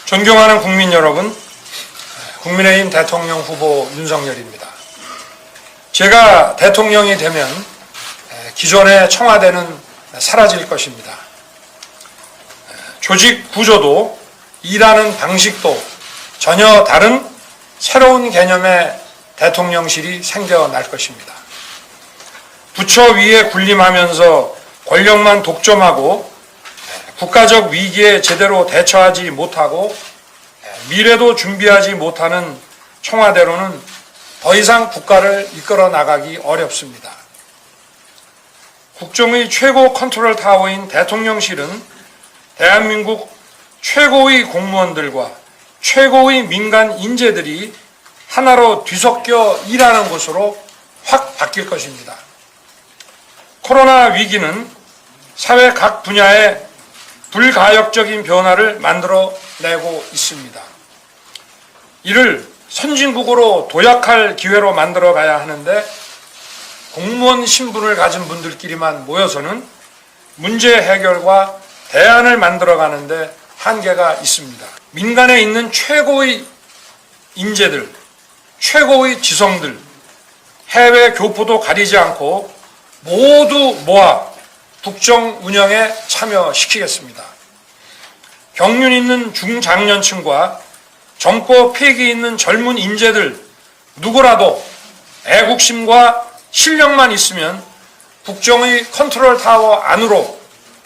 존경하는 국민 여러분, 국민의힘 대통령 후보 윤석열입니다. 제가 대통령이 되면 기존의 청와대는 사라질 것입니다. 조직 구조도 일하는 방식도 전혀 다른 새로운 개념의 대통령실이 생겨날 것입니다. 부처 위에 군림하면서 권력만 독점하고 국가적 위기에 제대로 대처하지 못하고 미래도 준비하지 못하는 청와대로는 더 이상 국가를 이끌어 나가기 어렵습니다. 국정의 최고 컨트롤 타워인 대통령실은 대한민국 최고의 공무원들과 최고의 민간 인재들이 하나로 뒤섞여 일하는 곳으로 확 바뀔 것입니다. 코로나 위기는 사회 각 분야에 불가역적인 변화를 만들어내고 있습니다. 이를 선진국으로 도약할 기회로 만들어 가야 하는데 공무원 신분을 가진 분들끼리만 모여서는 문제 해결과 대안을 만들어 가는데 한계가 있습니다. 민간에 있는 최고의 인재들, 최고의 지성들, 해외 교포도 가리지 않고 모두 모아 국정 운영에 참여시키겠습니다. 경륜 있는 중장년층과 정보 폐기 있는 젊은 인재들 누구라도 애국심과 실력만 있으면 국정의 컨트롤 타워 안으로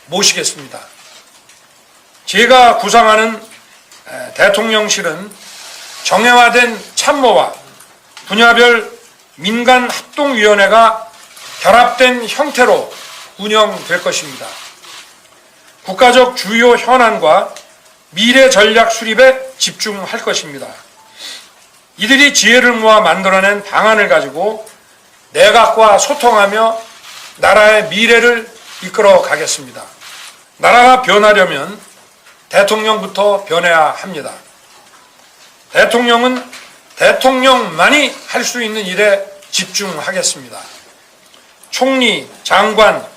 모시겠습니다. 제가 구상하는 대통령실은 정형화된 참모와 분야별 민간합동위원회가 결합된 형태로 운영될 것입니다. 국가적 주요 현안과 미래 전략 수립에 집중할 것입니다. 이들이 지혜를 모아 만들어낸 방안을 가지고 내각과 소통하며 나라의 미래를 이끌어 가겠습니다. 나라가 변하려면 대통령부터 변해야 합니다. 대통령은 대통령만이 할 수 있는 일에 집중하겠습니다. 총리, 장관,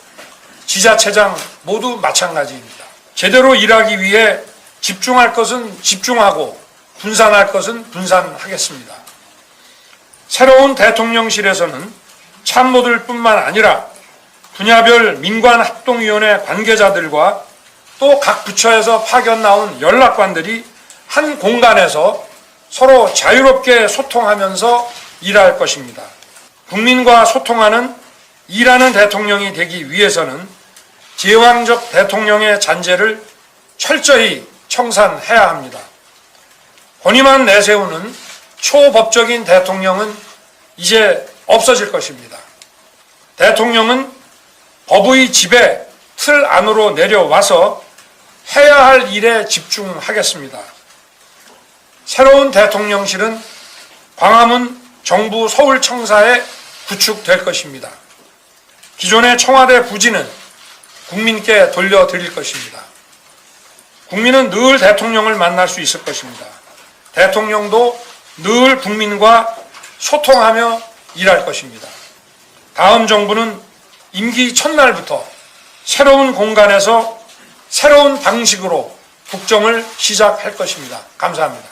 지자체장 모두 마찬가지입니다. 제대로 일하기 위해 집중할 것은 집중하고 분산할 것은 분산하겠습니다. 새로운 대통령실에서는 참모들뿐만 아니라 분야별 민관합동위원회 관계자들과 또 각 부처에서 파견 나온 연락관들이 한 공간에서 서로 자유롭게 소통하면서 일할 것입니다. 국민과 소통하는 일하는 대통령이 되기 위해서는 제왕적 대통령의 잔재를 철저히 청산해야 합니다. 권위만 내세우는 초법적인 대통령은 이제 없어질 것입니다. 대통령은 법의 지배 틀 안으로 내려와서 해야 할 일에 집중하겠습니다. 새로운 대통령실은 광화문 정부 서울청사에 구축될 것입니다. 기존의 청와대 부지는 국민께 돌려드릴 것입니다. 국민은 늘 대통령을 만날 수 있을 것입니다. 대통령도 늘 국민과 소통하며 일할 것입니다. 다음 정부는 임기 첫날부터 새로운 공간에서 새로운 방식으로 국정을 시작할 것입니다. 감사합니다.